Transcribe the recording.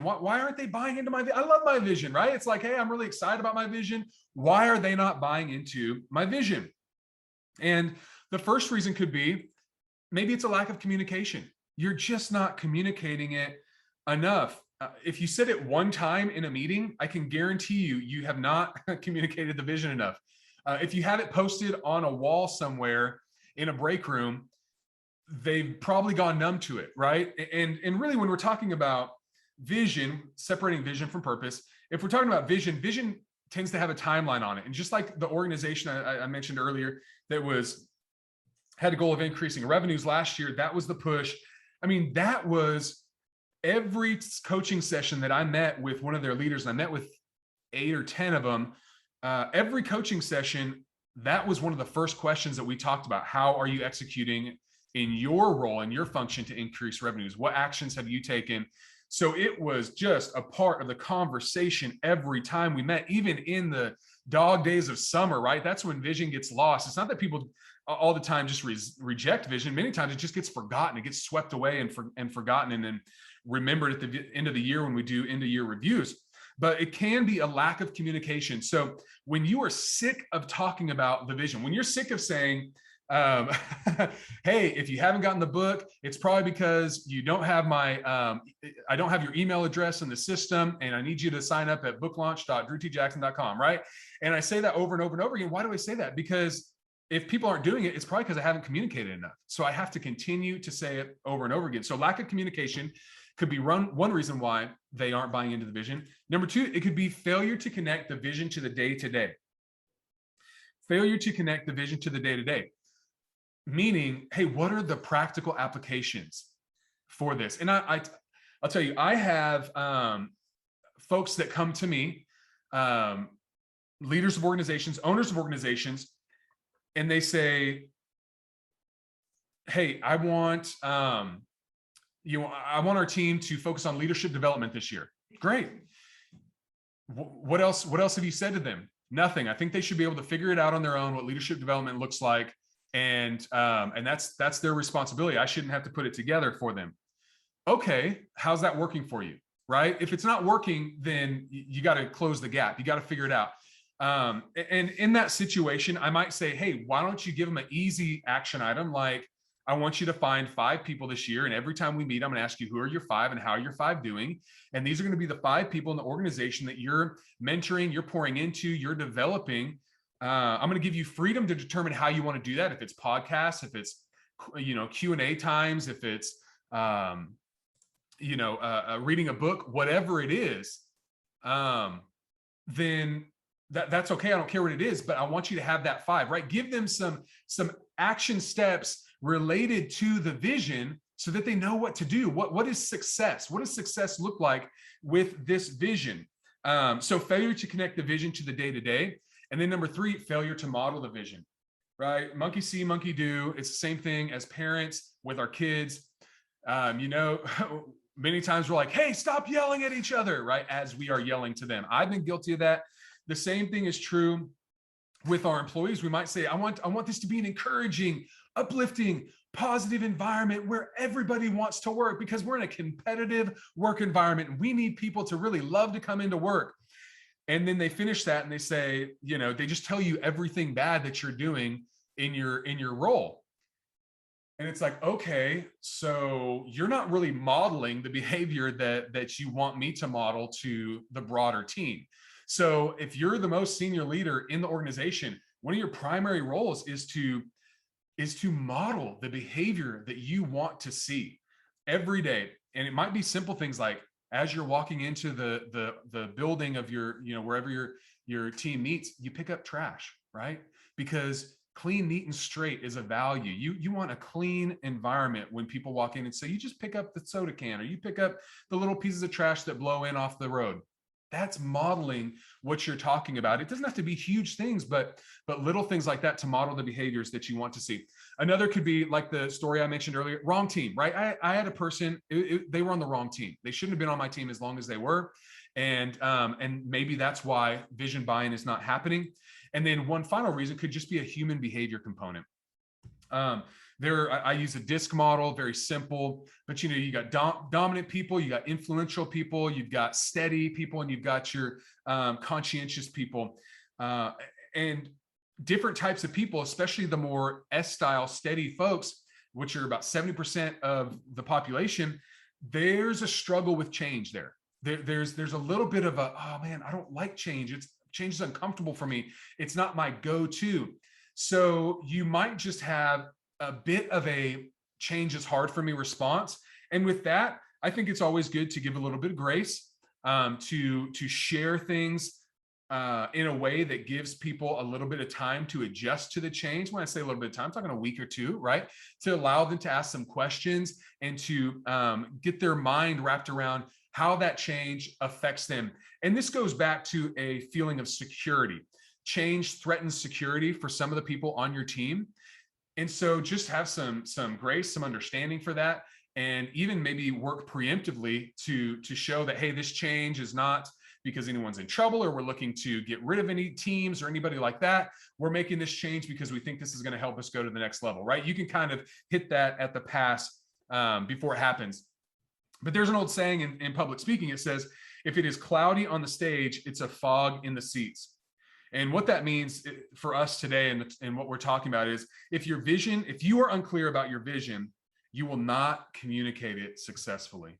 Why aren't they buying into my vision? I love my vision, right? It's like, hey, I'm really excited about my vision. Why are they not buying into my vision? And the first reason could be maybe it's a lack of communication. You're just not communicating it enough. If you said it one time in a meeting, I can guarantee you have not communicated the vision enough. If you have it posted on a wall somewhere in a break room, they've probably gone numb to it, right? And really, when we're talking about vision, separating vision from purpose, if we're talking about vision tends to have a timeline on it. And just like the organization I mentioned earlier that had a goal of increasing revenues last year, that was the push. I mean, that was every coaching session that I met with one of their leaders, and I met with 8 or 10 of them. Every coaching session, that was one of the first questions that we talked about. How are you executing in your role and your function to increase revenues? What actions have you taken? So it was just a part of the conversation every time we met, even in the dog days of summer, right? That's when vision gets lost. It's not that people all the time just reject vision. Many times it just gets forgotten. It gets swept away and forgotten and then remembered at the end of the year when we do end of year reviews. But it can be a lack of communication. So when you are sick of talking about the vision, when you're sick of saying, hey, if you haven't gotten the book, it's probably because you don't have I don't have your email address in the system, and I need you to sign up at booklaunch.drewtjackson.com, right? And I say that over and over and over again. Why do I say that? Because if people aren't doing it, it's probably because I haven't communicated enough. So I have to continue to say it over and over again. So lack of communication could be one reason why they aren't buying into the vision. Number 2, it could be failure to connect the vision to the day-to-day. Failure to connect the vision to the day-to-day. Meaning, hey, what are the practical applications for this? And I'll tell you, I have folks that come to me, leaders of organizations, owners of organizations, and they say, hey, I want our team to focus on leadership development this year. Great. What else have you said to them? Nothing. I think they should be able to figure it out on their own, what leadership development looks like. And that's their responsibility. I shouldn't have to put it together for them. Okay, how's that working for you, right? If it's not working, then you got to close the gap. You got to figure it out. And in that situation, I might say, hey, why don't you give them an easy action item? Like, I want you to find 5 people this year. And every time we meet, I'm going to ask you, who are your 5 and how are your 5 doing? And these are going to be the 5 people in the organization that you're mentoring, you're pouring into, you're developing. I'm going to give you freedom to determine how you want to do that. If it's podcasts, if it's, Q&A times, if it's, reading a book, whatever it is, then that's okay. I don't care what it is, but I want you to have that 5, right? Give them some action steps related to the vision so that they know what to do. What is success? What does success look like with this vision? So failure to connect the vision to the day-to-day. And then number 3, failure to model the vision, right? Monkey see, monkey do. It's the same thing as parents with our kids. Many times we're like, hey, stop yelling at each other, right? As we are yelling to them. I've been guilty of that. The same thing is true with our employees. We might say, I want this to be an encouraging, uplifting, positive environment where everybody wants to work, because we're in a competitive work environment and we need people to really love to come into work. And then they finish that and they say, they just tell you everything bad that you're doing in your role. And it's like, okay, so you're not really modeling the behavior that you want me to model to the broader team. So if you're the most senior leader in the organization, one of your primary roles is to model the behavior that you want to see every day. And it might be simple things like, as you're walking into the building of your, wherever your team meets, you pick up trash, right? Because clean, neat, and straight is a value. You want a clean environment when people walk in, and so you just pick up the soda can, or you pick up the little pieces of trash that blow in off the road. That's modeling what you're talking about. It doesn't have to be huge things, but little things like that to model the behaviors that you want to see. Another could be like the story I mentioned earlier, wrong team, right? I had a person, they were on the wrong team. They shouldn't have been on my team as long as they were. And maybe that's why vision buy-in is not happening. And then one final reason could just be a human behavior component. I use a disc model, very simple, but you got dominant people, you got influential people, you've got steady people, and you've got your conscientious people. And different types of people, especially the more S-style steady folks, which are about 70% of the population, there's a struggle with change there. There's a little bit of a, oh man, I don't like change. Change is uncomfortable for me. It's not my go-to. So you might just have a bit of a change is hard for me response. And with that, I think it's always good to give a little bit of grace, to share things in a way that gives people a little bit of time to adjust to the change. When I say a little bit of time, I'm talking a week or two, right? To allow them to ask some questions and to get their mind wrapped around how that change affects them. And this goes back to a feeling of security. Change threatens security for some of the people on your team. And so just have some grace, some understanding for that, and even maybe work preemptively to show that, hey, this change is not because anyone's in trouble or we're looking to get rid of any teams or anybody like that. We're making this change because we think this is going to help us go to the next level, right? You can kind of hit that at the pass before it happens. But there's an old saying in public speaking. It says, if it is cloudy on the stage, it's a fog in the seats. And what that means for us today and what we're talking about is, if you are unclear about your vision, you will not communicate it successfully.